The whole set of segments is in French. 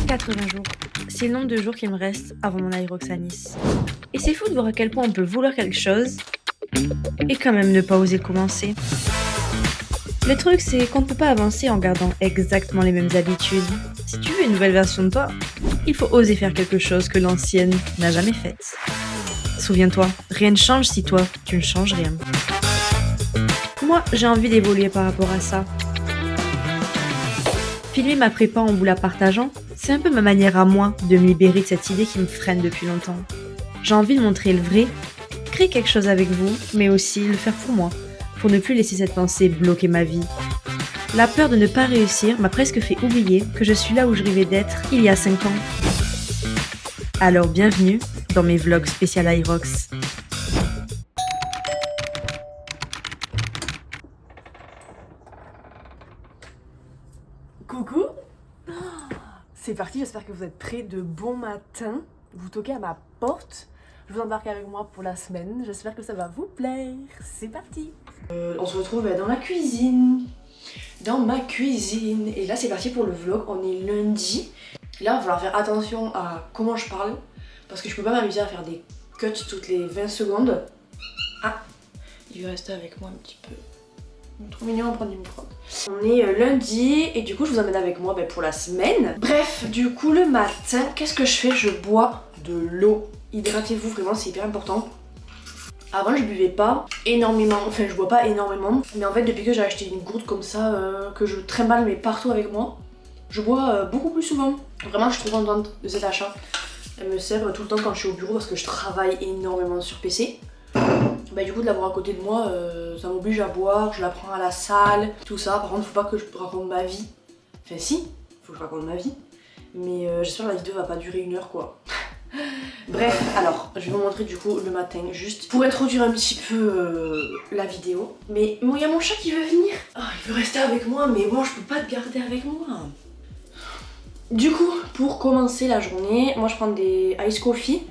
80 jours. C'est le nombre de jours qu'il me reste avant mon Aerox à Nice. Et c'est fou de voir à quel point on peut vouloir quelque chose et quand même ne pas oser commencer. Le truc, c'est qu'on ne peut pas avancer en gardant exactement les mêmes habitudes. Si tu veux une nouvelle version de toi, il faut oser faire quelque chose que l'ancienne n'a jamais faite. Souviens-toi, rien ne change si toi, tu ne changes rien. Moi, j'ai envie d'évoluer par rapport à ça. Filmer ma prépa en vous la partageant, c'est un peu ma manière à moi de me libérer de cette idée qui me freine depuis longtemps. J'ai envie de montrer le vrai, créer quelque chose avec vous, mais aussi le faire pour moi, pour ne plus laisser cette pensée bloquer ma vie. La peur de ne pas réussir m'a presque fait oublier que je suis là où je rêvais d'être il y a 5 ans. Alors bienvenue dans mes vlogs spécial Aerox. Coucou, c'est parti, j'espère que vous êtes prêts de bon matin. Vous toquez à ma porte, je vous embarque avec moi pour la semaine, j'espère que ça va vous plaire. C'est parti. On se retrouve dans la cuisine, dans ma cuisine. Et là c'est parti pour le vlog, on est lundi. Là il va falloir faire attention à comment je parle, parce que je peux pas m'amuser à faire des cuts toutes les 20 secondes. Ah, il veut rester avec moi un petit peu. Trop mignon, on prend du micro. On est lundi et du coup je vous emmène avec moi pour la semaine. Bref, du coup le matin, qu'est-ce que je fais? Je bois de l'eau. Hydratez-vous, vraiment c'est hyper important. Avant je buvais pas énormément, enfin je bois pas énormément. Mais en fait depuis que j'ai acheté une gourde comme ça, que je trimballe mais partout avec moi, je bois beaucoup plus souvent. Vraiment je suis trop contente de cet achat. Elle me sert tout le temps quand je suis au bureau parce que je travaille énormément sur PC. Bah du coup de l'avoir à côté de moi, ça m'oblige à boire, je la prends à la salle, tout ça. Par contre faut pas que je raconte ma vie. Enfin si, faut que je raconte ma vie. Mais j'espère que la vidéo va pas durer 1 heure quoi. Bref, alors je vais vous montrer du coup le matin juste pour introduire un petit peu la vidéo. Mais bon, il y a mon chat qui veut venir. Ah, il veut rester avec moi mais bon je peux pas te garder avec moi. Du coup pour commencer la journée, moi je prends des ice coffee.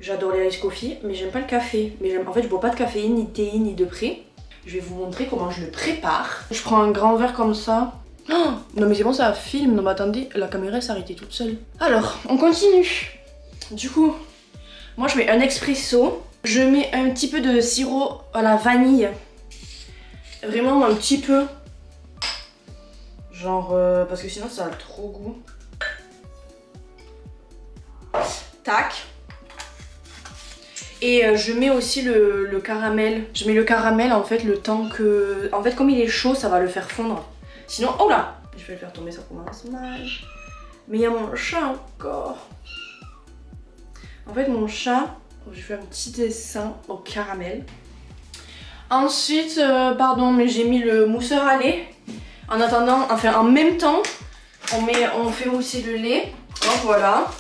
J'adore les ice coffee, mais j'aime pas le café. Mais en fait, je bois pas de caféine, ni de théine, ni de pré. Je vais vous montrer comment je le prépare. Je prends un grand verre comme ça. Oh non mais c'est bon, ça filme. Non mais attendez, la caméra s'est arrêtée toute seule. Alors, on continue. Du coup, moi je mets un expresso. Je mets un petit peu de sirop à la vanille. Vraiment un petit peu. Genre, parce que sinon ça a trop goût. Tac. Et je mets aussi le caramel. Je mets le caramel en fait le temps que... En fait comme il est chaud ça va le faire fondre. Sinon... Oh là, je vais le faire tomber, ça commence mal. Mais il y a mon chat encore. En fait mon chat... Je fais un petit dessin au caramel. Ensuite, pardon mais j'ai mis le mousseur à lait. En attendant, enfin en même temps, on fait mousser le lait. Oh voilà.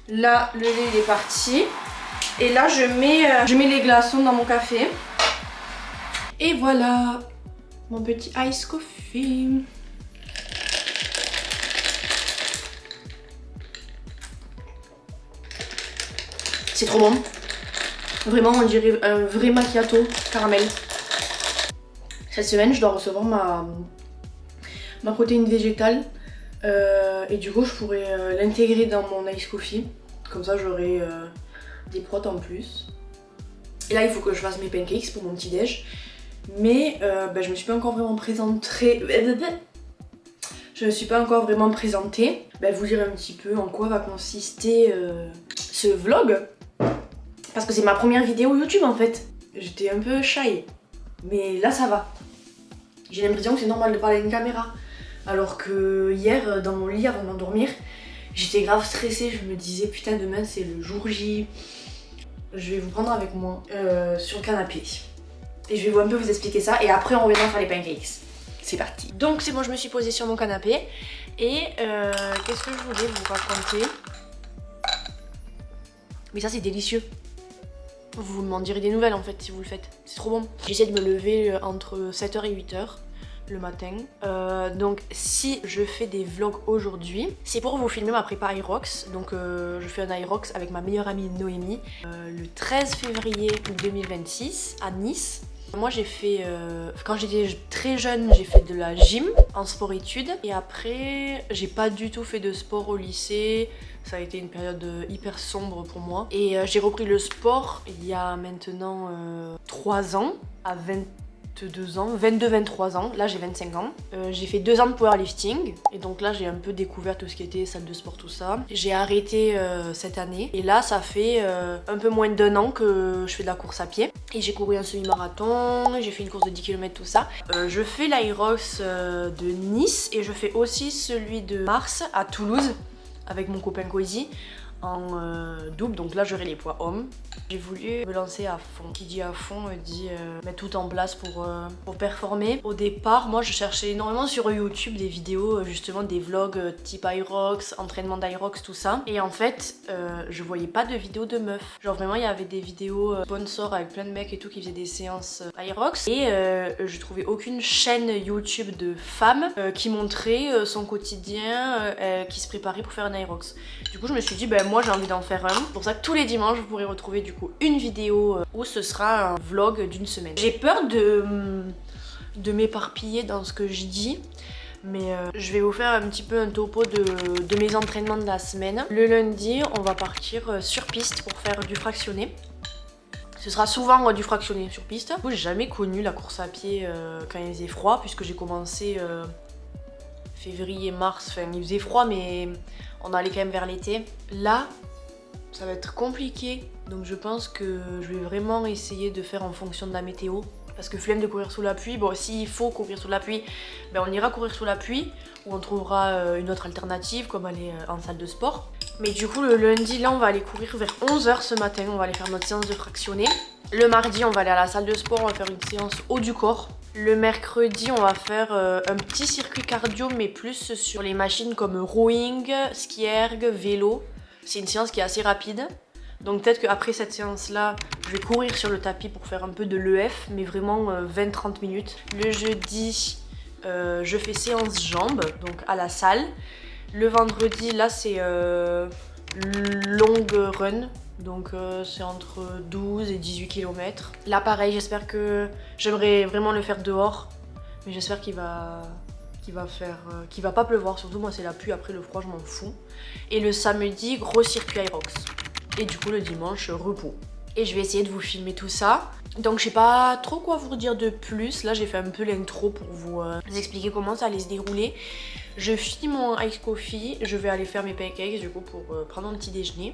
Là le lait il est parti. Et là je mets les glaçons dans mon café. Et voilà mon petit ice coffee. C'est trop bon. Vraiment on dirait un vrai macchiato caramel. Cette semaine je dois recevoir ma protéine végétale. Et du coup je pourrais l'intégrer dans mon ice coffee. Comme ça j'aurai... des protes en plus. Et là il faut que je fasse mes pancakes pour mon petit déj. Mais je me suis pas encore vraiment présentée. Je me suis pas encore vraiment présentée. Vous dire un petit peu en quoi va consister ce vlog. Parce que c'est ma première vidéo YouTube en fait. J'étais un peu shy. Mais là ça va. J'ai l'impression que c'est normal de parler à une caméra. Alors que hier dans mon lit avant de m'endormir, j'étais grave stressée. Je me disais putain demain c'est le jour J. Je vais vous prendre avec moi sur le canapé. Et je vais un peu vous expliquer ça. Et après on reviendra faire les pancakes. C'est parti. Donc c'est bon, je me suis posée sur mon canapé. Et qu'est-ce que je voulais vous raconter? Mais ça c'est délicieux. Vous m'en direz des nouvelles en fait si vous le faites. C'est trop bon. J'essaie de me lever entre 7h et 8h le matin. Donc si je fais des vlogs aujourd'hui, c'est pour vous filmer ma prépa Aerox. Donc je fais un Aerox avec ma meilleure amie Noémie le 13 février 2026 à Nice. Moi j'ai fait, quand j'étais très jeune, j'ai fait de la gym en sport-études. Et après, j'ai pas du tout fait de sport au lycée. Ça a été une période hyper sombre pour moi. Et j'ai repris le sport il y a maintenant 3 ans, à 22 ans, 22-23 ans. Là j'ai 25 ans. J'ai fait 2 ans de powerlifting. Et donc là j'ai un peu découvert tout ce qui était salle de sport, tout ça. J'ai arrêté cette année. Et là ça fait un peu moins d'1 an que je fais de la course à pied. Et j'ai couru un semi-marathon, j'ai fait une course de 10 km, tout ça. Je fais l'Aerox de Nice et je fais aussi celui de mars à Toulouse avec mon copain Cozy en double, donc là j'aurai les poids hommes. J'ai voulu me lancer à fond. Qui dit à fond dit mettre tout en place pour performer. Au départ, moi je cherchais énormément sur YouTube des vidéos, justement des vlogs type Aerox, entraînement d'Aerox, tout ça. Et en fait, je voyais pas de vidéos de meufs. Genre vraiment, il y avait des vidéos sponsors avec plein de mecs et tout qui faisaient des séances Aerox. Et je trouvais aucune chaîne YouTube de femmes qui montrait son quotidien, qui se préparait pour faire un Aerox. Du coup, je me suis dit, ben moi j'ai envie d'en faire un. C'est pour ça que tous les dimanches, vous pourrez retrouver du coup une vidéo où ce sera un vlog d'une semaine. J'ai peur de m'éparpiller dans ce que je dis. Mais je vais vous faire un petit peu un topo de mes entraînements de la semaine. Le lundi, on va partir sur piste pour faire du fractionné. Ce sera souvent du fractionné sur piste. Du coup, j'ai jamais connu la course à pied quand il faisait froid, puisque j'ai commencé février, mars. Enfin, il faisait froid, mais on allait quand même vers l'été. Là, ça va être compliqué. Donc je pense que je vais vraiment essayer de faire en fonction de la météo. Parce que flemme de courir sous la pluie. Bon, s'il faut courir sous la pluie, ben on ira courir sous la pluie. Ou on trouvera une autre alternative, comme aller en salle de sport. Mais du coup, le lundi, là, on va aller courir vers 11 h ce matin. On va aller faire notre séance de fractionné. Le mardi, on va aller à la salle de sport. On va faire une séance haut du corps. Le mercredi, on va faire un petit circuit cardio, mais plus sur les machines comme rowing, ski erg, vélo. C'est une séance qui est assez rapide. Donc peut-être qu'après cette séance-là, je vais courir sur le tapis pour faire un peu de l'EF, mais vraiment 20-30 minutes. Le jeudi, je fais séance jambes, donc à la salle. Le vendredi, là, c'est long run. Donc c'est entre 12 et 18 km. Là pareil, j'aimerais vraiment le faire dehors. Mais j'espère qu'il va pas pleuvoir. Surtout moi c'est la pluie, après le froid je m'en fous. Et le samedi, gros circuit Aerox. Et du coup le dimanche, repos. Et je vais essayer de vous filmer tout ça. Donc je sais pas trop quoi vous dire de plus. Là j'ai fait un peu l'intro pour vous expliquer comment ça allait se dérouler. Je finis mon ice coffee, je vais aller faire mes pancakes du coup pour prendre mon petit déjeuner.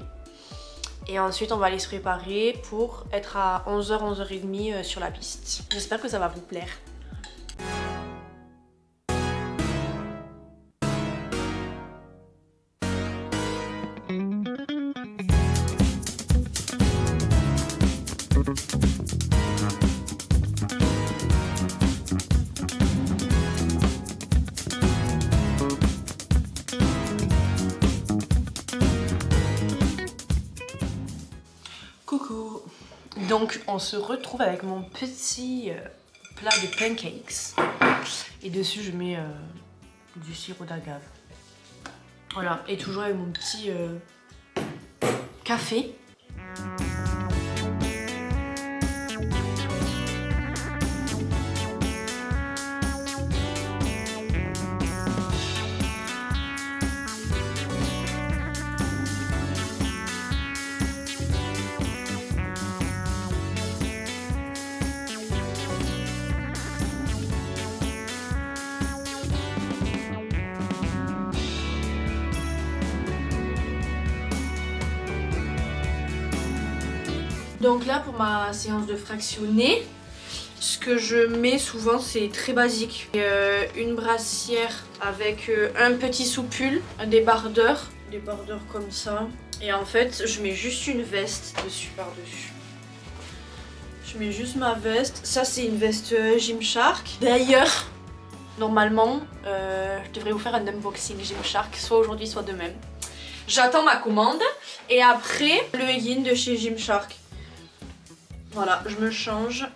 Et ensuite on va aller se préparer pour être à 11 h, 11 h 30 sur la piste. J'espère que ça va vous plaire. Coucou. Donc on se retrouve avec mon petit plat de pancakes. Et dessus je mets du sirop d'agave. Voilà, et toujours avec mon petit café. Donc là pour ma séance de fractionné, ce que je mets souvent c'est très basique. Une brassière avec un petit soupule, un débardeur comme ça. Et en fait je mets juste une veste dessus par-dessus. Je mets juste ma veste. Ça c'est une veste Gymshark. D'ailleurs, normalement, je devrais vous faire un unboxing Gymshark, soit aujourd'hui soit demain. J'attends ma commande et après le legging de chez Gymshark. Voilà, je me change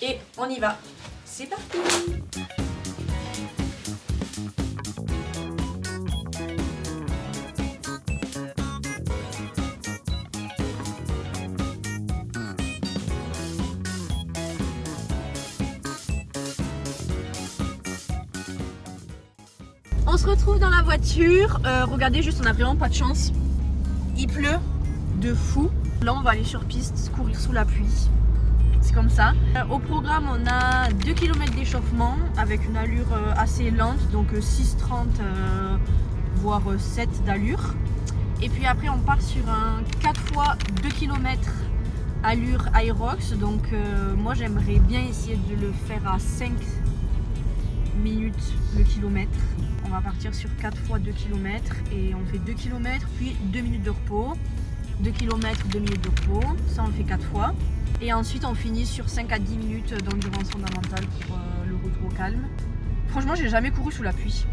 et on y va. C'est parti! On se retrouve dans la voiture. Regardez juste, on a vraiment pas de chance. Il pleut de fou. Là on va aller sur piste, courir sous la pluie. C'est comme ça. Au programme on a 2 km d'échauffement avec une allure assez lente, donc 6,30 voire 7 d'allure. Et puis après on part sur un 4 fois 2 km allure Aerox. Donc moi j'aimerais bien essayer de le faire à 5 minutes le kilomètre. On va partir sur 4 fois 2 km et on fait 2 km puis 2 minutes de repos. 2 km, 2 minutes de repos, ça on le fait 4 fois. Et ensuite on finit sur 5 à 10 minutes d'endurance fondamentale pour le retour au calme. Franchement j'ai jamais couru sous la pluie.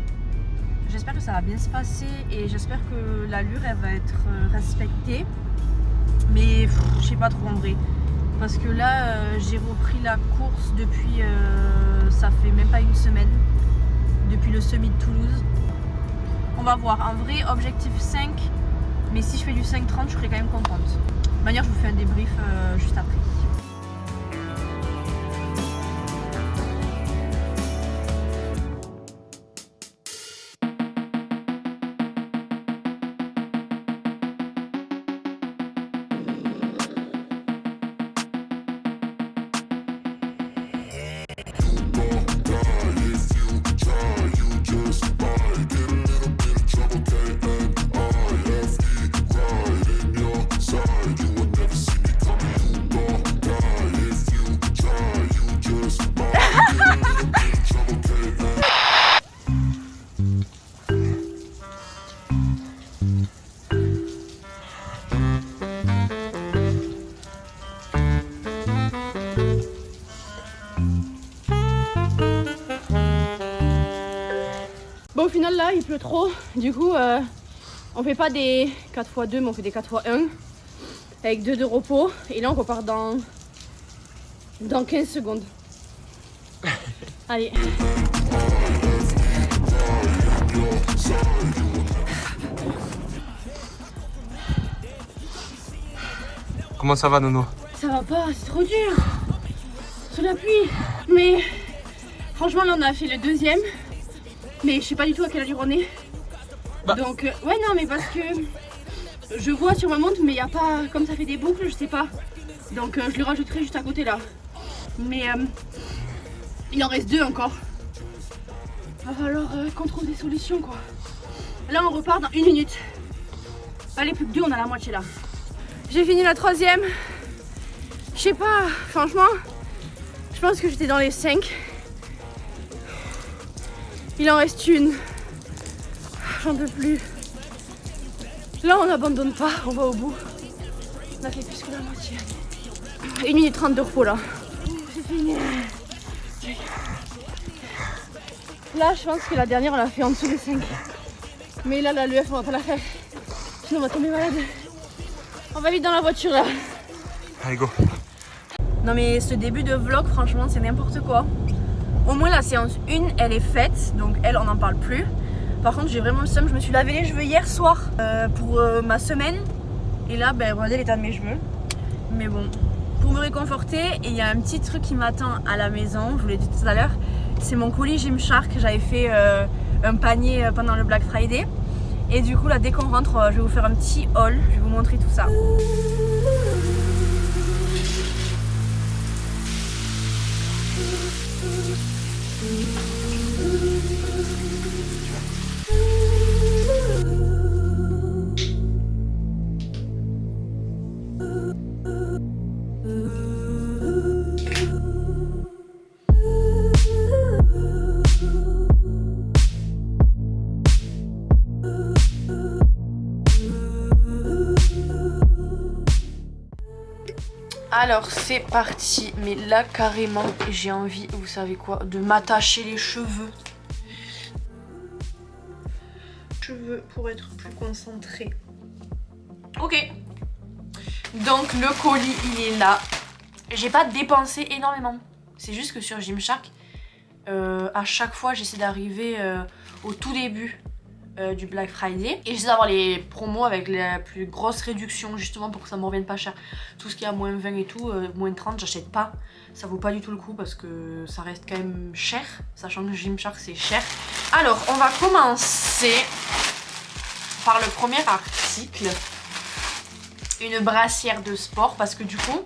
J'espère que ça va bien se passer et j'espère que l'allure elle va être respectée. Mais je sais pas trop en vrai. Parce que là j'ai repris la course depuis, ça fait même pas une semaine. Depuis le Summit de Toulouse. On va voir, en vrai objectif 5. Mais si je fais du 5,30, je serai quand même contente. De toute manière, je vous fais un débrief juste après. Bon, au final là il pleut trop, du coup on fait pas des 4x2 mais on fait des 4x1 avec 2 de repos et là on repart dans 15 secondes. Allez. Comment ça va Nono? Ça va pas, c'est trop dur sous la pluie. Mais franchement là on a fait le deuxième. Mais je sais pas du tout à quelle allure on est. Donc ouais non mais parce que je vois sur ma montre mais il n'y a pas, comme ça fait des boucles je sais pas. Donc je le rajouterai juste à côté là. Mais il en reste 2 encore. Va falloir qu'on trouve des solutions quoi. Là on repart dans 1 minute. Allez plus que 2, on a la moitié là. J'ai fini la 3e. Je sais pas, franchement je pense que j'étais dans les 5. Il en reste 1. J'en peux plus. Là on n'abandonne pas, on va au bout. On a fait plus que la moitié. 1 minute 30 de repos là. C'est fini. Là je pense que la dernière on l'a fait en dessous des 5. Mais là la l'EF on va pas la faire. Sinon on va tomber malade. On va vite dans la voiture là. Allez go. Non mais ce début de vlog franchement c'est n'importe quoi. Au moins la séance 1 elle est faite, donc elle on n'en parle plus. Par contre j'ai vraiment le seum, je me suis lavé les cheveux hier soir pour ma semaine. Et là ben regardez l'état de mes cheveux. Mais bon, pour me réconforter, il y a un petit truc qui m'attend à la maison, je vous l'ai dit tout à l'heure. C'est mon colis Gymshark, j'avais fait un panier pendant le Black Friday. Et du coup là dès qu'on rentre, je vais vous faire un petit haul, je vais vous montrer tout ça. Alors c'est parti, mais là carrément j'ai envie, vous savez quoi, de m'attacher les cheveux. Cheveux pour être plus concentré. Ok. Donc le colis il est là. J'ai pas dépensé énormément. C'est juste que sur Gymshark, à chaque fois j'essaie d'arriver au tout début du Black Friday et j'essaie d'avoir les promos avec la plus grosse réduction justement pour que ça me revienne pas cher. Tout ce qui est à moins 20 et tout, moins 30 j'achète pas, ça vaut pas du tout le coup parce que ça reste quand même cher, sachant que Gymshark c'est cher. Alors, on va commencer par le premier article. Une brassière de sport parce que du coup,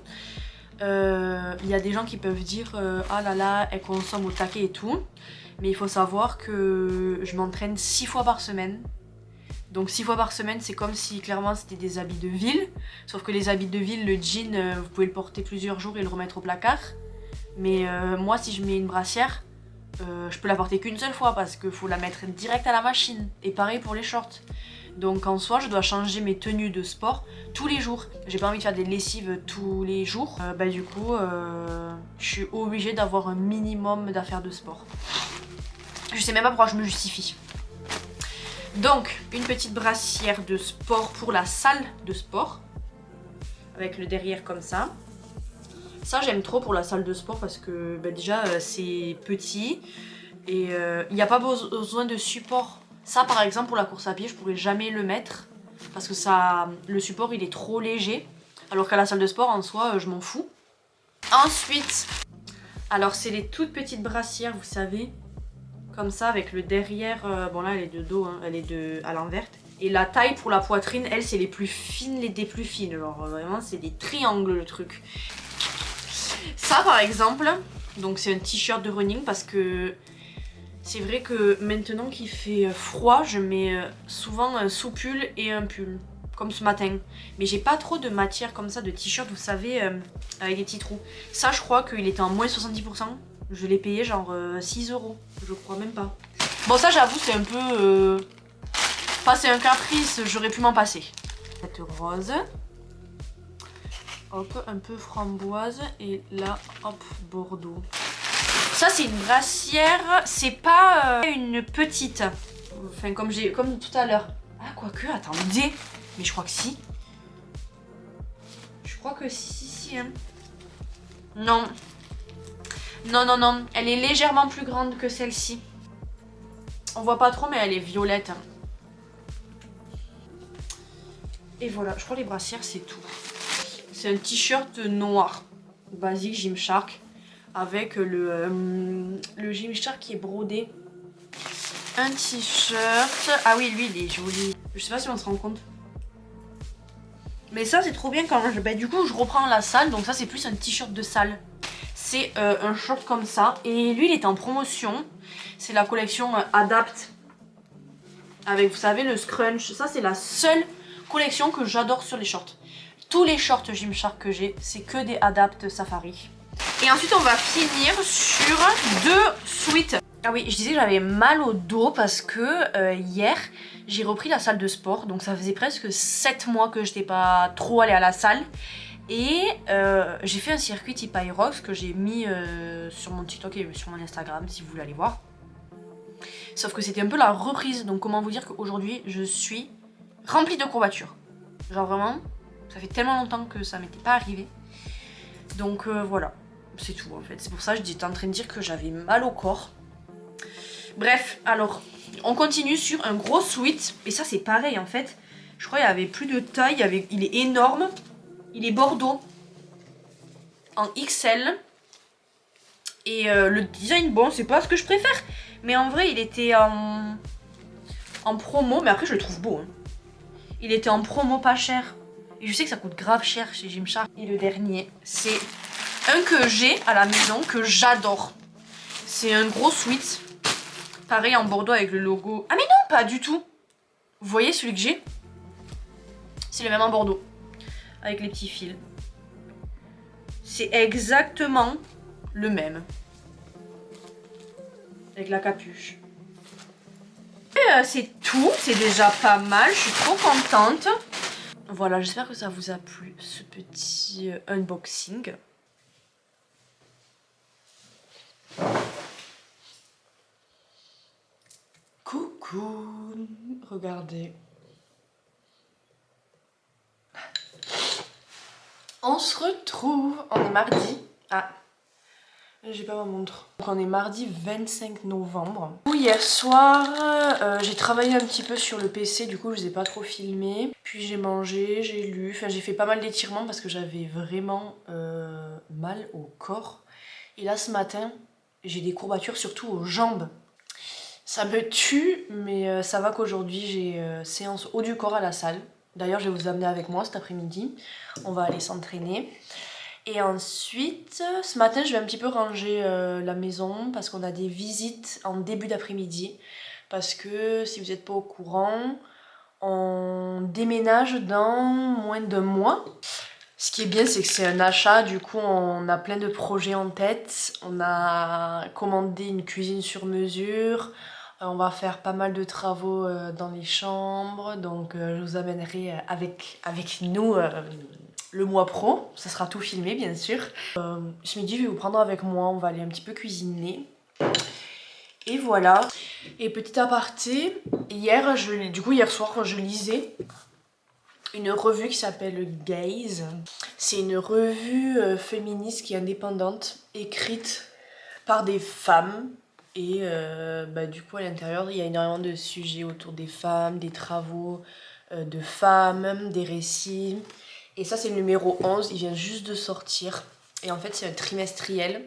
il y a des gens qui peuvent dire ah là là, elle consomme au taquet et tout. Mais il faut savoir que je m'entraîne 6 fois par semaine. Donc 6 fois par semaine, c'est comme si clairement c'était des habits de ville. Sauf que les habits de ville, le jean, vous pouvez le porter plusieurs jours et le remettre au placard. Mais moi, si je mets une brassière, je peux la porter qu'une seule fois parce qu'il faut la mettre direct à la machine. Et pareil pour les shorts. Donc en soi, je dois changer mes tenues de sport tous les jours. J'ai pas envie de faire des lessives tous les jours. Du coup, je suis obligée d'avoir un minimum d'affaires de sport. Je sais même pas pourquoi je me justifie. Donc, une petite brassière de sport pour la salle de sport. Avec le derrière comme ça. Ça, j'aime trop pour la salle de sport parce que déjà, c'est petit. Et il n'y a pas besoin de support. Ça, par exemple, pour la course à pied, je pourrais jamais le mettre. Parce que ça, le support, il est trop léger. Alors qu'à la salle de sport, en soi, je m'en fous. Ensuite, alors c'est les toutes petites brassières, vous savez. Comme ça, avec le derrière. Bon là, elle est de dos, hein, elle est à l'envers. Et la taille pour la poitrine, elle, c'est les plus fines, des plus fines. Alors vraiment, c'est des triangles, le truc. Ça, par exemple, donc c'est un t-shirt de running parce que c'est vrai que maintenant qu'il fait froid, je mets souvent un sous-pull et un pull, comme ce matin. Mais j'ai pas trop de matière comme ça, de t-shirt, vous savez, avec des petits trous. Ça, je crois qu'il était en moins 70%. Je l'ai payé genre 6 €, je crois même pas. Bon, ça, j'avoue, c'est un peu... Enfin, c'est un caprice, j'aurais pu m'en passer. Cette rose. Hop, un peu framboise. Et là, hop, bordeaux. Ça, c'est une brassière. C'est pas une petite. Enfin, comme tout à l'heure. Ah, quoique, attendez. Mais je crois que si. Je crois que si, hein. Non. Non. Elle est légèrement plus grande que celle-ci. On voit pas trop, mais elle est violette. Et voilà, je crois que les brassières, c'est tout. C'est un t-shirt noir. Basique Gymshark. Avec le Gymshark qui est brodé. Un t-shirt. Ah oui, lui, il est joli. Je sais pas si on se rend compte. Mais ça, c'est trop bien quand je... du coup, je reprends la salle. Donc ça, c'est plus un t-shirt de salle. C'est un short comme ça. Et lui, il est en promotion. C'est la collection Adapt. Avec, vous savez, le scrunch. Ça, c'est la seule collection que j'adore sur les shorts. Tous les shorts Gymshark que j'ai, c'est que des Adapt Safari. Et ensuite, on va finir sur 2 sweats. Ah oui, je disais que j'avais mal au dos parce que hier, j'ai repris la salle de sport. Donc ça faisait presque 7 mois que je n'étais pas trop allée à la salle. Et j'ai fait un circuit type Aerox que j'ai mis sur mon TikTok et sur mon Instagram si vous voulez aller voir. Sauf que c'était un peu la reprise. Donc comment vous dire qu'aujourd'hui, je suis remplie de courbatures. Genre vraiment, ça fait tellement longtemps que ça m'était pas arrivé. Donc voilà, c'est tout en fait. C'est pour ça que j'étais en train de dire que j'avais mal au corps. Bref, alors, on continue sur un gros sweat. Et ça, c'est pareil en fait. Je crois qu'il y avait plus de taille. Il est énorme. Il est bordeaux. En XL. Et le design, bon, c'est pas ce que je préfère. Mais en vrai, il était en promo. Mais après, je le trouve beau. Hein. Il était en promo pas cher. Et je sais que ça coûte grave cher chez Gymshark. Et le dernier, c'est un que j'ai à la maison, que j'adore. C'est un gros sweat. Pareil en bordeaux avec le logo. Ah mais non, pas du tout. Vous voyez celui que j'ai? C'est le même en bordeaux. Avec les petits fils. C'est exactement le même. Avec la capuche. C'est tout. C'est déjà pas mal. Je suis trop contente. Voilà, j'espère que ça vous a plu, ce petit unboxing. Coucou, regardez. On se retrouve, on est mardi. Ah, j'ai pas ma montre. Donc on est mardi 25 novembre. Hier soir, j'ai travaillé un petit peu sur le PC, du coup je vous ai pas trop filmé. Puis j'ai mangé, j'ai lu, enfin j'ai fait pas mal d'étirements parce que j'avais vraiment mal au corps. Et là ce matin, j'ai des courbatures surtout aux jambes. Ça me tue, mais ça va qu'aujourd'hui j'ai séance haut du corps à la salle. D'ailleurs, je vais vous amener avec moi cet après-midi. On va aller s'entraîner. Et ensuite, ce matin, je vais un petit peu ranger la maison parce qu'on a des visites en début d'après-midi. Parce que si vous n'êtes pas au courant, on déménage dans moins d'un mois. Ce qui est bien, c'est que c'est un achat, du coup on a plein de projets en tête. On a commandé une cuisine sur mesure. On va faire pas mal de travaux dans les chambres. Donc je vous amènerai avec nous le mois pro. Ça sera tout filmé bien sûr. Ce midi je vais vous prendre avec moi, on va aller un petit peu cuisiner. Et voilà. Et petit aparté, hier soir quand je lisais une revue qui s'appelle Gaze. C'est une revue féministe qui est indépendante, écrite par des femmes. Et du coup à l'intérieur il y a énormément de sujets autour des femmes, des travaux de femmes, des récits. Et ça c'est le numéro 11, il vient juste de sortir. Et en fait c'est un trimestriel.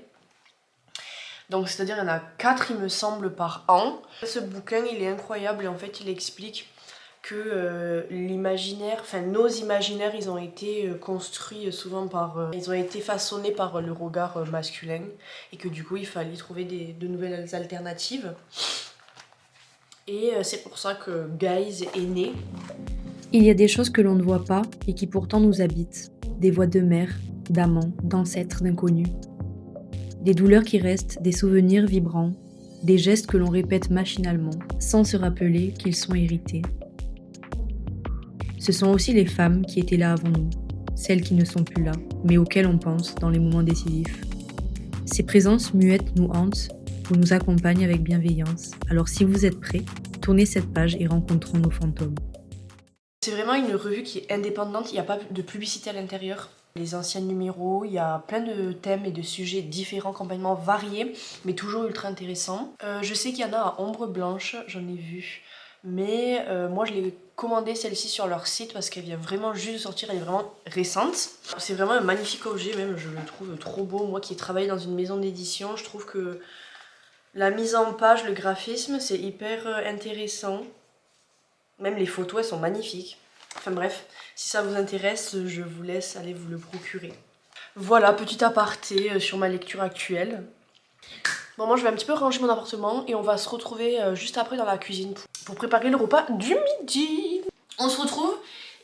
Donc c'est-à-dire il y en a 4 il me semble par an. Ce bouquin il est incroyable et en fait il explique que l'imaginaire, enfin nos imaginaires, ils ont été construits souvent par... ils ont été façonnés par le regard masculin et que du coup il fallait trouver de nouvelles alternatives. Et c'est pour ça que Gaze est né. Il y a des choses que l'on ne voit pas et qui pourtant nous habitent. Des voix de mère, d'amants, d'ancêtres, d'inconnus. Des douleurs qui restent, des souvenirs vibrants, des gestes que l'on répète machinalement, sans se rappeler qu'ils sont hérités. Ce sont aussi les femmes qui étaient là avant nous, celles qui ne sont plus là, mais auxquelles on pense dans les moments décisifs. Ces présences muettes nous hantent ou nous accompagnent avec bienveillance. Alors si vous êtes prêts, tournez cette page et rencontrons nos fantômes. C'est vraiment une revue qui est indépendante, il n'y a pas de publicité à l'intérieur. Les anciens numéros, il y a plein de thèmes et de sujets différents, complètement variés, mais toujours ultra intéressants. Je sais qu'il y en a à ombre blanche, j'en ai vu. Mais moi je l'ai commandé celle-ci sur leur site parce qu'elle vient vraiment juste de sortir, elle est vraiment récente. C'est vraiment un magnifique objet même, je le trouve trop beau. Moi qui ai travaillé dans une maison d'édition, je trouve que la mise en page, le graphisme, c'est hyper intéressant. Même les photos, elles sont magnifiques. Enfin bref, si ça vous intéresse, je vous laisse aller vous le procurer. Voilà, petit aparté sur ma lecture actuelle. Bon, moi je vais un petit peu ranger mon appartement et on va se retrouver juste après dans la cuisine pour préparer le repas du midi. On se retrouve,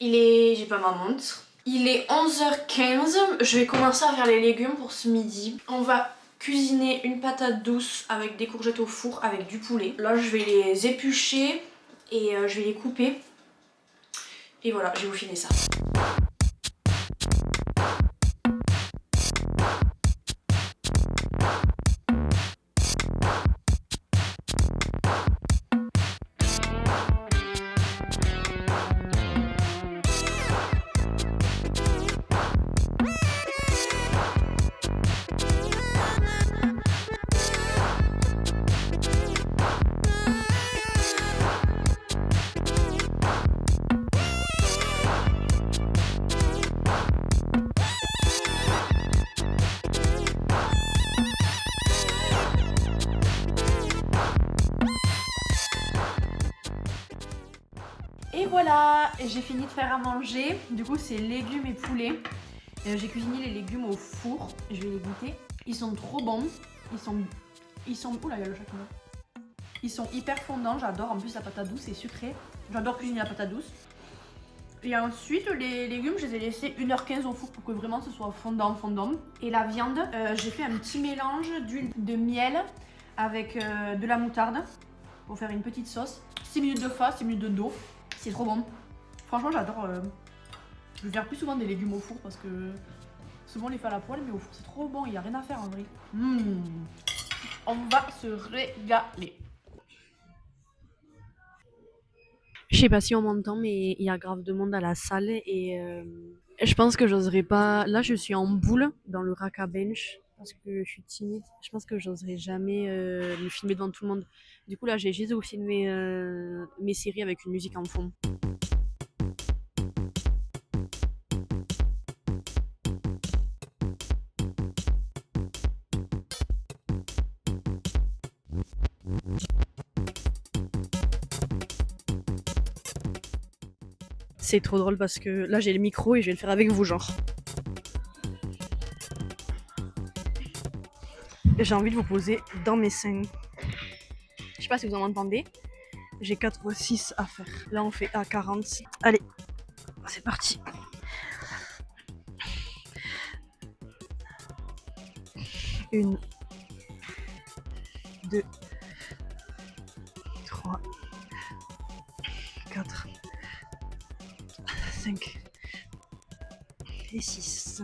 j'ai pas ma montre, il est 11h15, je vais commencer à faire les légumes pour ce midi. On va cuisiner une patate douce avec des courgettes au four avec du poulet. Là je vais les éplucher et je vais les couper. Et voilà, je vais vous filmer ça. Et voilà, j'ai fini de faire à manger. Du coup, c'est légumes et poulet. J'ai cuisiné les légumes au four. Je vais les goûter. Ils sont trop bons. Ils sont. Oula, il y a le chat qui meurt. Ils sont hyper fondants. J'adore. En plus, la patate douce est sucrée. J'adore cuisiner la patate douce. Et ensuite, les légumes, je les ai laissés 1h15 au four pour que vraiment ce soit fondant. Et la viande, j'ai fait un petit mélange d'huile de miel avec de la moutarde pour faire une petite sauce. 6 minutes de face, 6 minutes d'eau. C'est trop bon. Franchement, j'adore. Je vais faire plus souvent des légumes au four parce que souvent on les fait à la poêle, mais au four c'est trop bon. Il n'y a rien à faire en vrai. On va se régaler. Je sais pas si on m'entend, mais il y a grave de monde à la salle et je pense que j'oserais pas. Là, je suis en boule dans le rack à bench parce que je suis timide. Je pense que j'oserais jamais me filmer devant tout le monde. Du coup, là, j'ai juste de vous filmer mes séries avec une musique en fond. C'est trop drôle parce que là j'ai le micro et je vais le faire avec vous genre. J'ai envie de vous poser dans mes seins. Je sais pas si vous en entendez. J'ai 4 fois 6 à faire. Là on fait à 40. Allez, c'est parti. Une, 2, 3, 4, 5 et 6.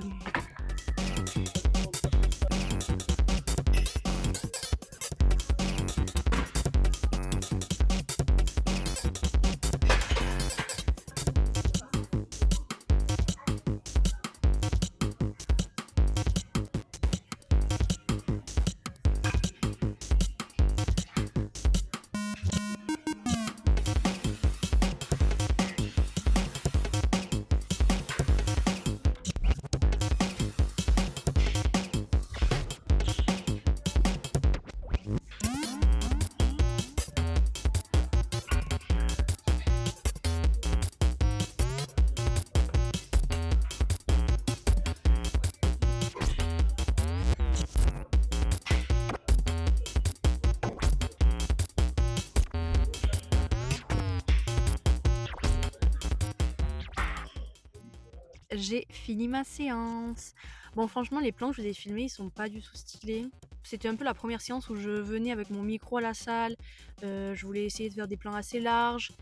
J'ai fini ma séance. Bon, franchement, les plans que je vous ai filmés, ils sont pas du tout stylés. C'était un peu la première séance où je venais avec mon micro à la salle. Je voulais essayer de faire des plans assez larges,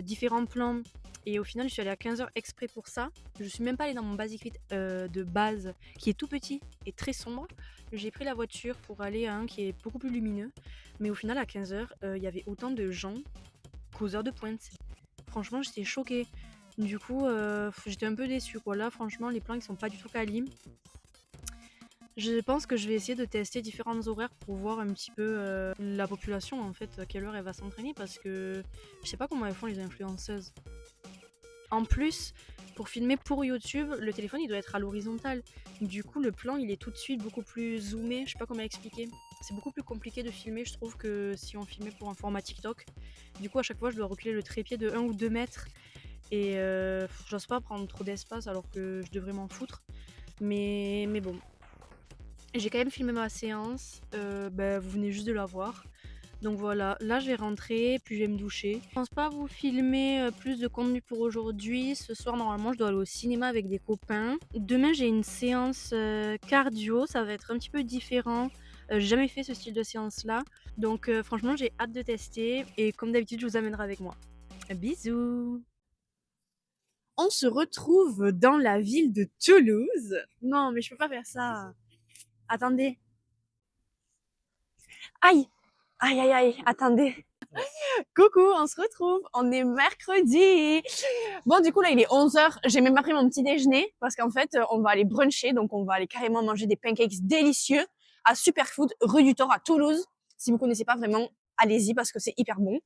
différents plans. Et au final, je suis allée à 15h exprès pour ça. Je suis même pas allée dans mon Basic Fit de base, qui est tout petit et très sombre. J'ai pris la voiture pour aller à un qui est beaucoup plus lumineux. Mais au final, à 15h, il y avait autant de gens qu'aux heures de pointe. Franchement, j'étais choquée. Du coup, j'étais un peu déçue quoi. Là, franchement, les plans ils sont pas du tout quali. Je pense que je vais essayer de tester différents horaires pour voir un petit peu la population en fait, à quelle heure elle va s'entraîner parce que je sais pas comment elles font les influenceuses. En plus, pour filmer pour YouTube, le téléphone il doit être à l'horizontale. Du coup, le plan il est tout de suite beaucoup plus zoomé. Je sais pas comment expliquer. C'est beaucoup plus compliqué de filmer, je trouve, que si on filmait pour un format TikTok. Du coup, à chaque fois, je dois reculer le trépied de 1 ou 2 mètres. Et j'ose pas prendre trop d'espace alors que je devrais m'en foutre. Mais bon. J'ai quand même filmé ma séance. Vous venez juste de la voir. Donc voilà, là je vais rentrer, puis je vais me doucher. Je pense pas vous filmer plus de contenu pour aujourd'hui. Ce soir, normalement, je dois aller au cinéma avec des copains. Demain, j'ai une séance cardio. Ça va être un petit peu différent. J'ai jamais fait ce style de séance-là. Donc franchement, j'ai hâte de tester. Et comme d'habitude, je vous amènerai avec moi. Bisous! On se retrouve dans la ville de Toulouse. Non, mais je peux pas faire ça. Attendez. Aïe, aïe, aïe, aïe, attendez. Coucou, on se retrouve. On est mercredi. Bon, du coup, là, il est 11h. J'ai même pas pris mon petit déjeuner parce qu'en fait, on va aller bruncher. Donc, on va aller carrément manger des pancakes délicieux à Superfood, rue du Thor à Toulouse. Si vous connaissez pas vraiment, allez-y parce que c'est hyper bon.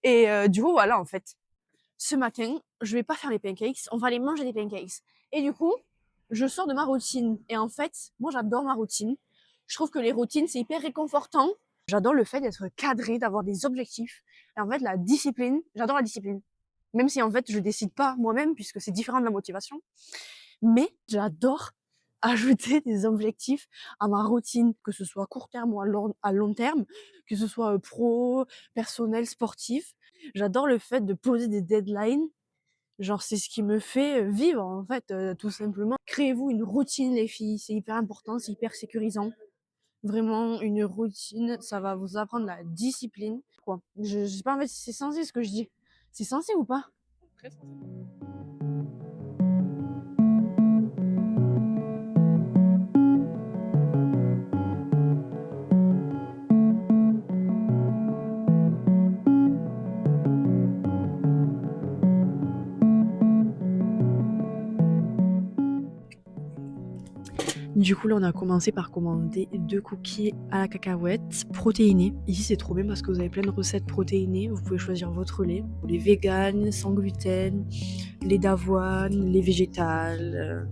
Et du coup, voilà, en fait. Ce matin, je vais pas faire les pancakes, on va aller manger des pancakes. Et du coup, je sors de ma routine. Et en fait, moi j'adore ma routine. Je trouve que les routines, c'est hyper réconfortant. J'adore le fait d'être cadré, d'avoir des objectifs. Et en fait, la discipline, j'adore la discipline. Même si en fait, je décide pas moi-même, puisque c'est différent de la motivation. Mais j'adore ajouter des objectifs à ma routine, que ce soit à court terme ou à long terme, que ce soit pro, personnel, sportif. J'adore le fait de poser des deadlines. Genre, c'est ce qui me fait vivre, en fait, tout simplement. Créez-vous une routine, les filles. C'est hyper important, c'est hyper sécurisant. Vraiment, une routine, ça va vous apprendre la discipline. Quoi. Je sais pas en fait si c'est censé ce que je dis. C'est censé ou pas? Très sensé. Du coup, là, on a commencé par commander 2 cookies à la cacahuète protéinés. Ici, c'est trop bien parce que vous avez plein de recettes protéinées. Vous pouvez choisir votre lait. Les véganes, sans gluten, lait d'avoine, lait végétal.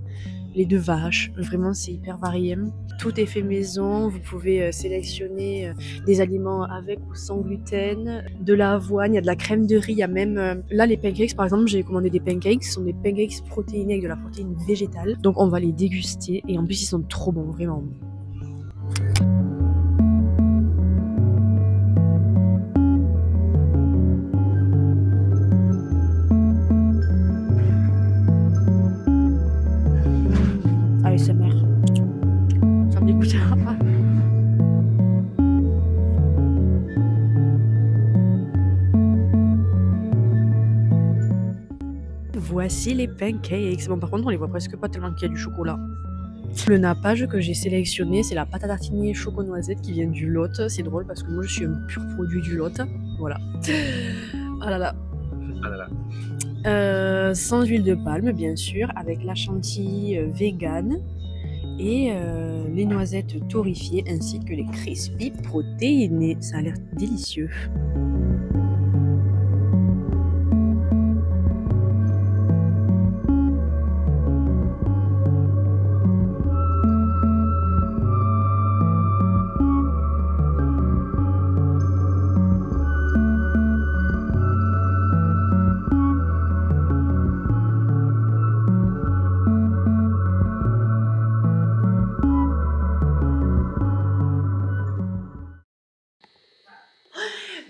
lait de vache. Vraiment, c'est hyper varié. Tout est fait maison. Vous pouvez sélectionner des aliments avec ou sans gluten, de l'avoine, il y a de la crème de riz, il y a même là les pancakes par exemple, j'ai commandé des pancakes, ce sont des pancakes protéinés avec de la protéine végétale. Donc on va les déguster et en plus ils sont trop bons, vraiment. ASMR. Ça me dégoûte. Voici les pancakes. Bon, par contre, on les voit presque pas tellement qu'il y a du chocolat. Le nappage que j'ai sélectionné, c'est la pâte à tartiner choco-noisette qui vient du Lot. C'est drôle parce que moi, je suis un pur produit du Lot. Voilà. Ah là là. Ah là là. Sans huile de palme, bien sûr, avec la chantilly vegan et les noisettes torréfiées ainsi que les crispy protéinés. Ça a l'air délicieux.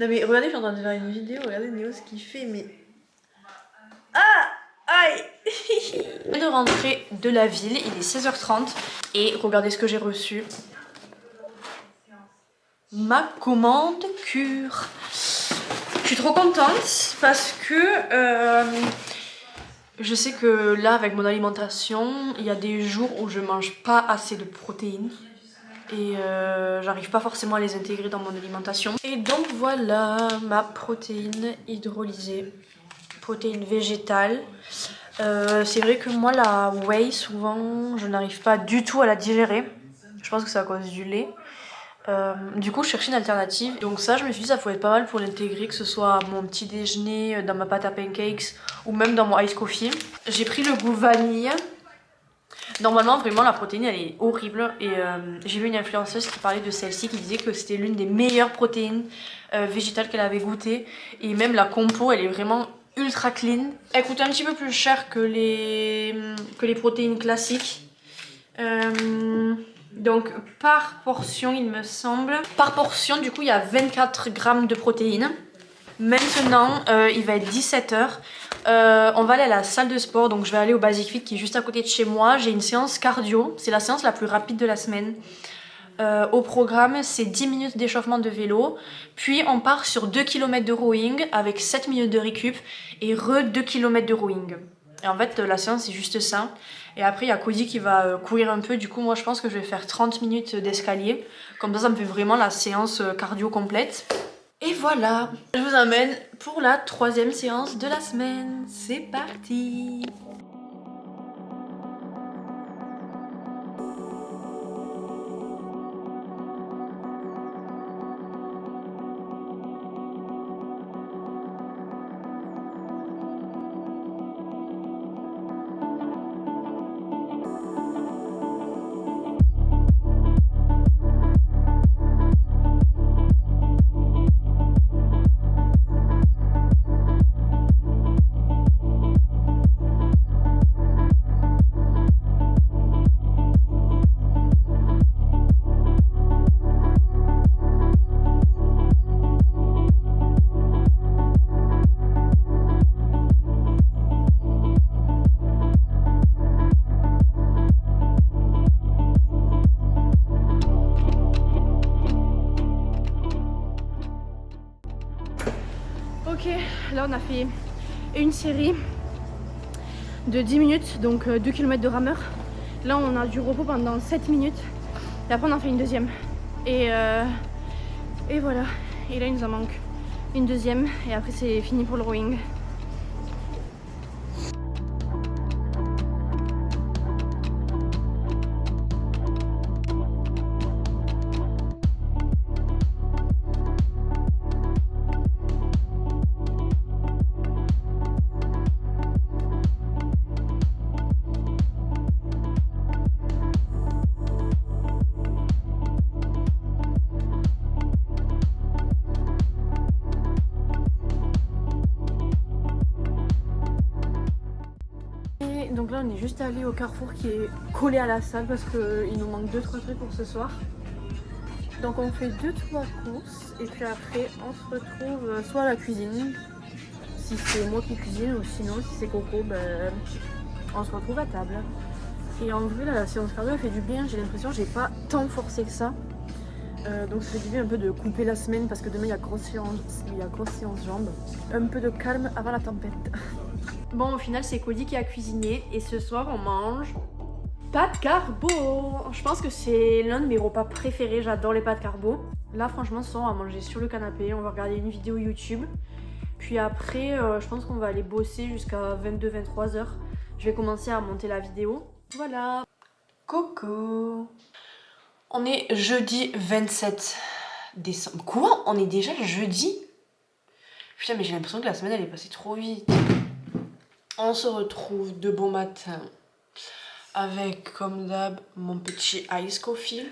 Non mais regardez, je suis en train de faire une vidéo, regardez Néo ce qu'il fait, mais... Ah! Aïe! Je viens de rentrer de la ville, il est 16h30 et regardez ce que j'ai reçu. Ma commande cure. Je suis trop contente parce que je sais que là avec mon alimentation, il y a des jours où je mange pas assez de protéines. Et j'arrive pas forcément à les intégrer dans mon alimentation. Et donc voilà ma protéine hydrolysée, protéine végétale. C'est vrai que moi la whey souvent je n'arrive pas du tout à la digérer. Je pense que c'est à cause du lait. Du coup je cherchais une alternative. Donc ça je me suis dit ça pouvait être pas mal pour l'intégrer, que ce soit à mon petit déjeuner, dans ma pâte à pancakes ou même dans mon ice coffee. J'ai pris le goût vanille. Normalement vraiment la protéine elle est horrible et j'ai vu une influenceuse qui parlait de celle-ci qui disait que c'était l'une des meilleures protéines végétales qu'elle avait goûté, et même la compo elle est vraiment ultra clean. Elle coûte un petit peu plus cher que les protéines classiques. Donc par portion il me semble, par portion du coup il y a 24 grammes de protéines. Maintenant il va être 17h. On va aller à la salle de sport, donc je vais aller au Basic Fit qui est juste à côté de chez moi. J'ai une séance cardio, c'est la séance la plus rapide de la semaine. Au programme c'est 10 minutes d'échauffement de vélo, puis on part sur 2 km de rowing avec 7 minutes de récup et 2 km de rowing. Et en fait la séance c'est juste ça. Et après il y a Cody qui va courir un peu, du coup moi je pense que je vais faire 30 minutes d'escalier. Comme ça me fait vraiment la séance cardio complète. Et voilà, je vous emmène pour la 3e séance de la semaine. C'est parti! Ok, là on a fait une série de 10 minutes, donc 2 km de rameur. Là on a du repos pendant 7 minutes et après on en fait une deuxième. Et voilà, et là il nous en manque une deuxième et après c'est fini pour le rowing. donc là on est juste allé au Carrefour qui est collé à la salle parce qu'il nous manque 2-3 trucs pour ce soir. Donc on fait 2-3 courses et puis après on se retrouve soit à la cuisine, si c'est moi qui cuisine, ou sinon si c'est Coco, ben, on se retrouve à table. Et en vrai là, la séance cardio elle fait du bien, j'ai l'impression que j'ai pas tant forcé que ça. Donc ça fait du bien un peu de couper la semaine parce que demain il y a grosse séance jambes. Un peu de calme avant la tempête. Bon, au final c'est Cody qui a cuisiné et ce soir on mange pâtes carbo. Je pense que c'est l'un de mes repas préférés, j'adore les pâtes carbo. Là franchement ce soir on va manger sur le canapé, on va regarder une vidéo YouTube. Puis après je pense qu'on va aller bosser jusqu'à 22-23 heures. Je vais commencer à monter la vidéo. Voilà. Coucou. On est jeudi 27 décembre. Quoi? On est déjà le jeudi? Putain, mais j'ai l'impression que la semaine elle est passée trop vite. On se retrouve de bon matin avec, comme d'hab, mon petit ice coffee.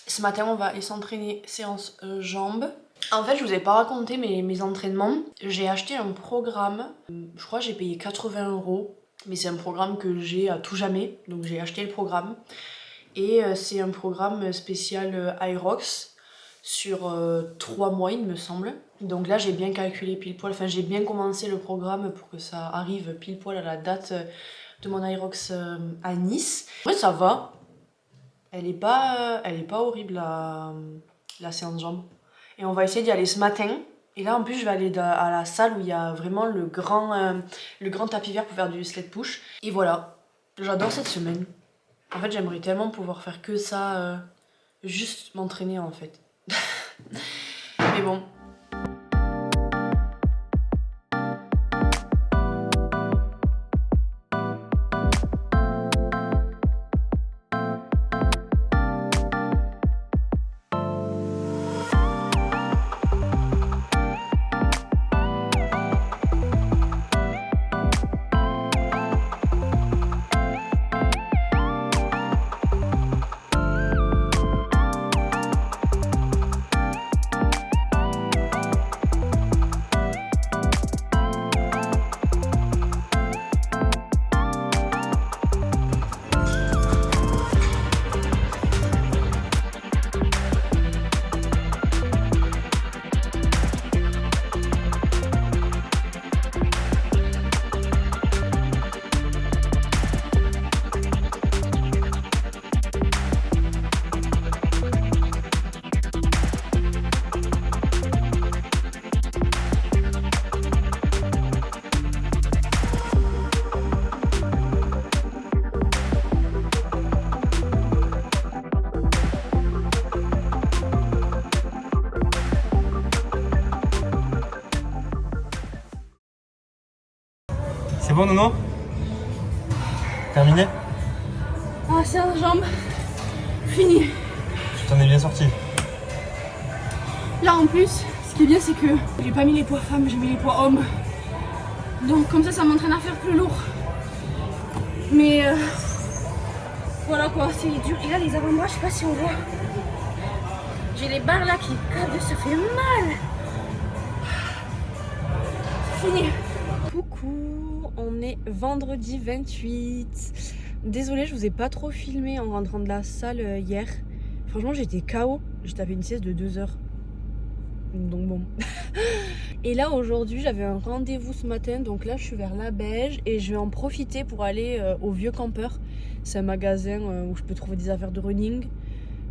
Ce matin, on va aller s'entraîner séance jambes. En fait, je vous ai pas raconté mes entraînements. J'ai acheté un programme. Je crois que j'ai payé 80 €. Mais c'est un programme que j'ai à tout jamais. Donc j'ai acheté le programme. Et c'est un programme spécial Aerox sur 3 mois il me semble. Donc là j'ai bien calculé pile poil, enfin j'ai bien commencé le programme pour que ça arrive pile poil à la date de mon Aerox à Nice. Ouais, ça va, elle est pas horrible la séance jambes. Et on va essayer d'y aller ce matin. Et là en plus je vais aller à la salle où il y a vraiment le grand tapis vert pour faire du sled push. Et voilà, j'adore cette semaine. En fait, j'aimerais tellement pouvoir faire que ça, juste m'entraîner en fait. Mais bon. C'est bon, Nono? Terminé? Ah, séance jambes, fini. Tu t'en es bien sorti? Là en plus, ce qui est bien c'est que j'ai pas mis les poids femmes, j'ai mis les poids hommes. Donc comme ça m'entraîne à faire plus lourd. Mais voilà quoi, c'est dur. Et là les avant-bras, je sais pas si on voit. J'ai les barres là qui cadent, ça fait mal. C'est fini. Coucou, on est vendredi 28. Désolée, je vous ai pas trop filmé en rentrant de la salle hier. Franchement, j'étais KO. J'ai tapé une sieste de 2 heures. Donc bon. Et là, aujourd'hui, j'avais un rendez-vous ce matin. Donc là, je suis vers la Beige et je vais en profiter pour aller au Vieux Campeur. C'est un magasin où je peux trouver des affaires de running.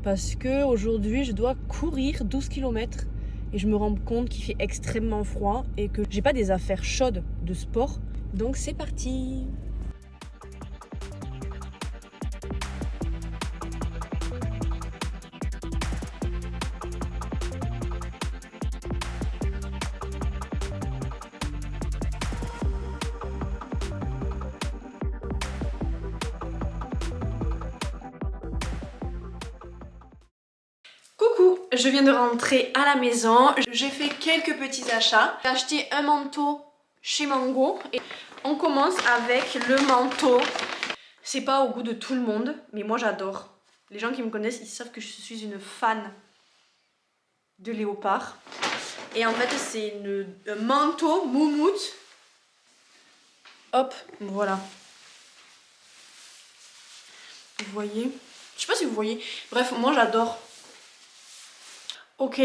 Parce que aujourd'hui, je dois courir 12 km. Et je me rends compte qu'il fait extrêmement froid et que j'ai pas des affaires chaudes de sport. Donc c'est parti! Coucou, je viens de rentrer à la maison, j'ai fait quelques petits achats. J'ai acheté un manteau chez Mango et on commence avec le manteau. C'est pas au goût de tout le monde, mais moi j'adore. Les gens qui me connaissent, ils savent que je suis une fan de léopard. Et en fait c'est un manteau moumoute. Hop, voilà. Vous voyez? Je sais pas si vous voyez. Bref, moi j'adore. Ok.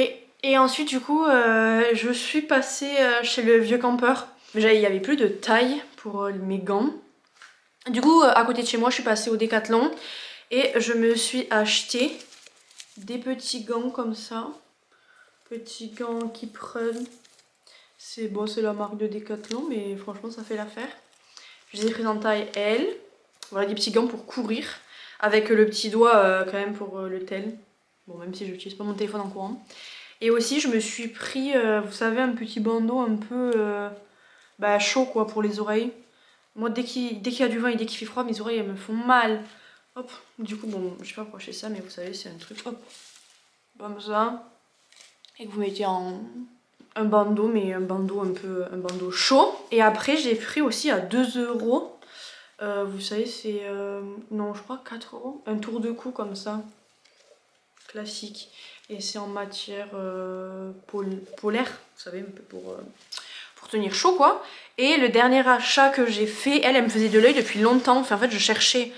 Et ensuite, du coup, je suis passée chez le vieux campeur. Il y avait plus de taille pour mes gants. Du coup, à côté de chez moi, je suis passée au Décathlon. Et je me suis acheté des petits gants comme ça. Petits gants qui prennent. C'est bon, c'est la marque de Décathlon, mais franchement, ça fait l'affaire. Je les ai pris en taille L. Voilà, des petits gants pour courir. Avec le petit doigt quand même pour le tel. Bon, même si je n'utilise pas mon téléphone en courant. Et aussi, je me suis pris, vous savez, un petit bandeau un peu chaud quoi pour les oreilles. Moi, dès qu'il y a du vent et dès qu'il fait froid, mes oreilles elles me font mal. Hop, du coup, bon, je sais pas pourquoi je fais ça, mais vous savez, c'est un truc, hop, comme ça. Et que vous mettez en un bandeau, mais un bandeau un bandeau chaud. Et après, j'ai pris aussi à 2 €. Vous savez, c'est, non, je crois 4 €. Un tour de cou comme ça. Classique. Et c'est en matière polaire, vous savez, un peu pour tenir chaud quoi. Et le dernier achat que j'ai fait, elle me faisait de l'œil depuis longtemps. Enfin, en fait, je cherchais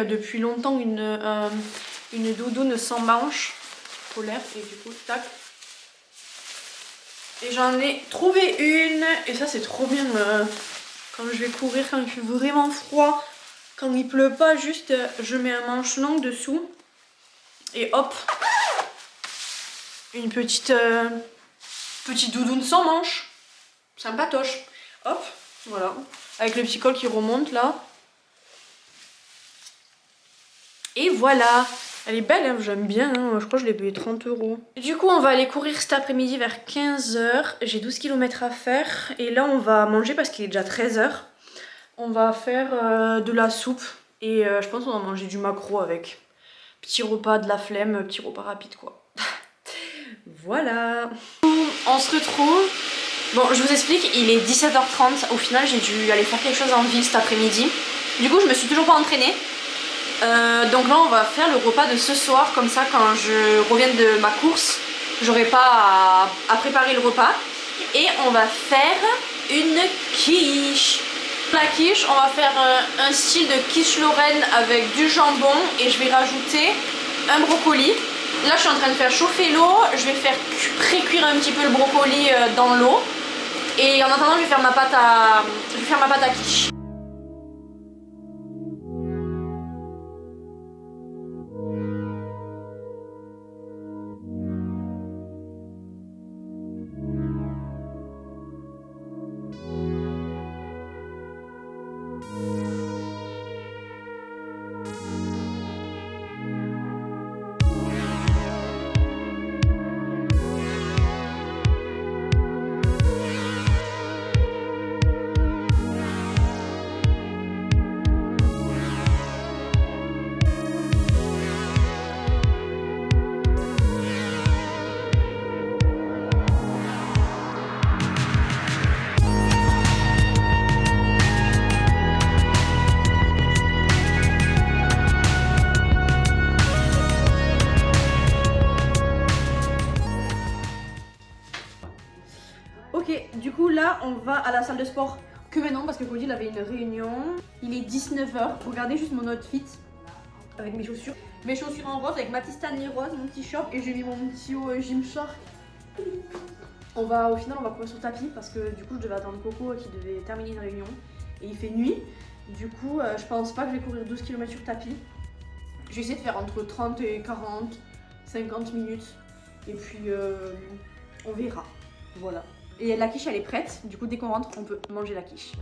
depuis longtemps une doudoune sans manches polaire. Et du coup, tac. Et j'en ai trouvé une. Et ça, c'est trop bien quand je vais courir, quand il fait vraiment froid. Quand il pleut pas, juste je mets un manche long dessous. Et hop. Une petite doudoune sans manches. Sympatoche. Hop, voilà. Avec le petit col qui remonte là. Et voilà. Elle est belle, hein, j'aime bien. Hein. Je crois que je l'ai payée 30 €. Du coup, on va aller courir cet après-midi vers 15 h. J'ai 12 km à faire. Et là, on va manger parce qu'il est déjà 13 h. On va faire de la soupe. Et je pense qu'on va manger du maquereau avec. Petit repas de la flemme, petit repas rapide quoi. Voilà. On se retrouve. Bon, je vous explique, il est 17 h 30. Au final, j'ai dû aller faire quelque chose en ville cet après-midi. Du coup, je me suis toujours pas entraînée. Donc là, on va faire le repas de ce soir. Comme ça, quand je reviens de ma course, j'aurai pas à préparer le repas. Et on va faire une quiche. La quiche, on va faire un style de quiche Lorraine avec du jambon. Et je vais rajouter un brocoli. Là, je suis en train de faire chauffer l'eau. Je vais faire pré-cuire un petit peu le brocoli dans l'eau. Et en attendant, je vais faire ma pâte à quiche. Du coup là on va à la salle de sport que maintenant parce que Cody il avait une réunion. Il est 19 h. Regardez juste mon outfit avec mes chaussures. Mes chaussures en rose avec ma Stanley rose, mon t-shirt et j'ai mis mon petit haut Gymshark. Au final on va courir sur le tapis parce que du coup je devais attendre Coco qui devait terminer une réunion. Et il fait nuit. Du coup je pense pas que je vais courir 12 km sur le tapis. Je vais essayer de faire entre 30 et 40, 50 minutes. Et puis on verra. Voilà. Et la quiche elle est prête, du coup dès qu'on rentre on peut manger la quiche.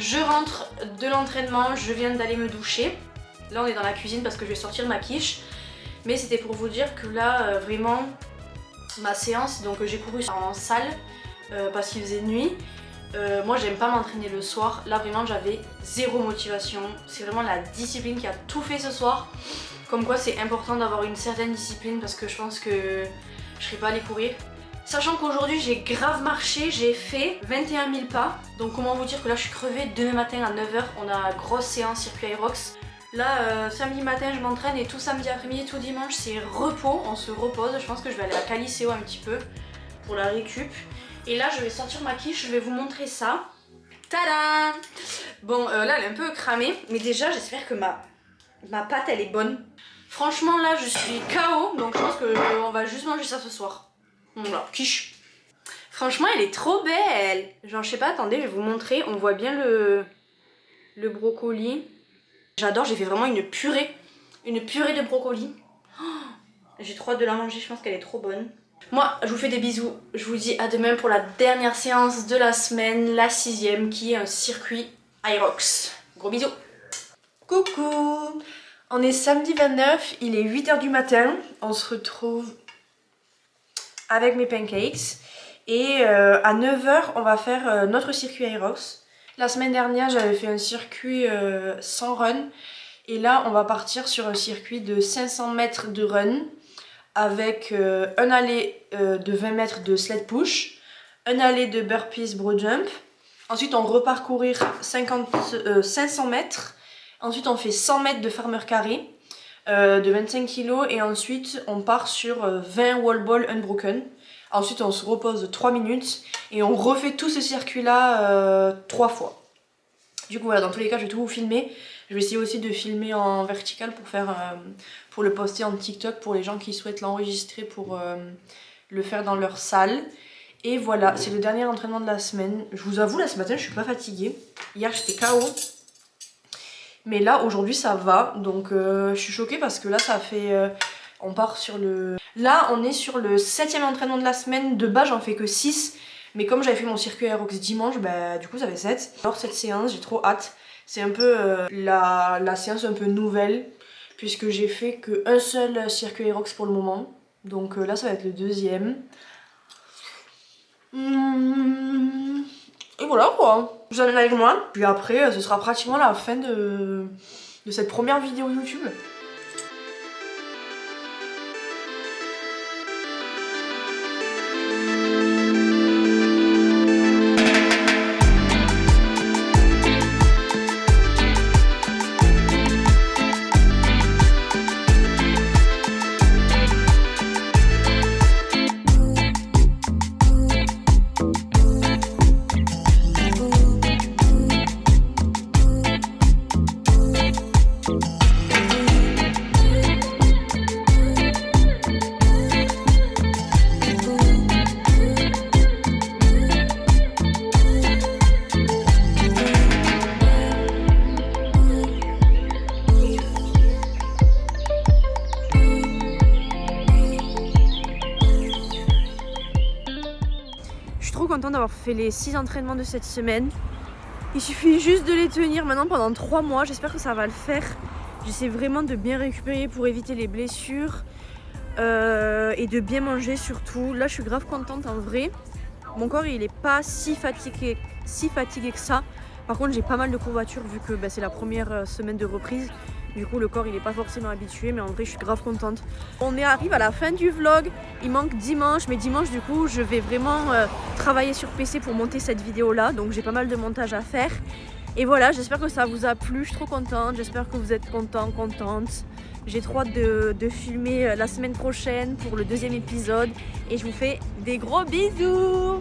Je rentre de l'entraînement, je viens d'aller me doucher. Là on est dans la cuisine parce que je vais sortir ma quiche. Mais c'était pour vous dire que là vraiment ma séance, donc j'ai couru en salle parce qu'il faisait nuit. Moi j'aime pas m'entraîner le soir, là vraiment j'avais zéro motivation, c'est vraiment la discipline qui a tout fait ce soir. Comme quoi c'est important d'avoir une certaine discipline parce que je pense que je serais pas allée courir. Sachant qu'aujourd'hui j'ai grave marché, j'ai fait 21 000 pas, donc comment vous dire que là je suis crevée. Demain matin à 9h on a grosse séance circuit Aerox. Là samedi matin je m'entraîne et tout samedi après-midi, tout dimanche c'est repos, on se repose. Je pense que je vais aller à Caliceo un petit peu pour la récup. Et là je vais sortir ma quiche, je vais vous montrer ça. Tadam! Bon là elle est un peu cramée, mais déjà j'espère que ma pâte elle est bonne. Franchement là je suis KO, donc je pense qu'on va juste manger ça ce soir. Voilà, quiche. Franchement elle est trop belle. Genre je sais pas, attendez je vais vous montrer, on voit bien le brocoli. J'adore, j'ai fait vraiment une purée de brocoli. Oh, j'ai trop hâte de la manger, je pense qu'elle est trop bonne. Moi, je vous fais des bisous. Je vous dis à demain pour la dernière séance de la semaine, la 6e, qui est un circuit Aerox. Gros bisous. Coucou. On est samedi 29, il est 8h du matin. On se retrouve avec mes pancakes. Et à 9h, on va faire notre circuit Aerox. La semaine dernière, j'avais fait un circuit sans run. Et là, on va partir sur un circuit de 500 mètres de run. Avec un aller de 20 mètres de sled push, un aller de burpees bro jump. Ensuite on reparcourir 500 mètres. Ensuite on fait 100 mètres de farmer carry de 25 kg. Et ensuite on part sur 20 wall ball unbroken. Ensuite on se repose 3 minutes. Et on refait tout ce circuit là 3 fois. Du coup voilà, dans tous les cas je vais tout vous filmer. Je vais essayer aussi de filmer en vertical pour le poster en TikTok pour les gens qui souhaitent l'enregistrer pour le faire dans leur salle. Et voilà, c'est le dernier entraînement de la semaine. Je vous avoue, là ce matin je suis pas fatiguée. Hier j'étais KO. Mais là aujourd'hui ça va. Donc je suis choquée parce que là ça fait... on part sur le... Là on est sur le 7e entraînement de la semaine. De base j'en fais que 6. Mais comme j'avais fait mon circuit Aerox dimanche, bah du coup ça fait 7. Alors cette séance j'ai trop hâte. C'est un peu la séance un peu nouvelle, puisque j'ai fait qu'un seul circuit Aerox pour le moment. Donc là ça va être le 2e. Et voilà quoi. Vous allez avec moi. Puis après ce sera pratiquement la fin de cette première vidéo YouTube. Contente d'avoir fait les 6 entraînements de cette semaine. Il suffit juste de les tenir maintenant pendant 3 mois. J'espère que ça va le faire. J'essaie vraiment de bien récupérer pour éviter les blessures et de bien manger surtout. Là je suis grave contente en vrai. Mon corps il est pas si fatigué que ça. Par contre j'ai pas mal de courbatures vu que c'est la première semaine de reprise. Du coup le corps il est pas forcément habitué, mais en vrai je suis grave contente. On arrive à la fin du vlog, il manque dimanche, mais dimanche du coup je vais vraiment travailler sur PC pour monter cette vidéo là, donc j'ai pas mal de montage à faire. Et voilà, j'espère que ça vous a plu, je suis trop contente, j'espère que vous êtes contente. J'ai trop hâte de filmer la semaine prochaine pour le 2e épisode et je vous fais des gros bisous.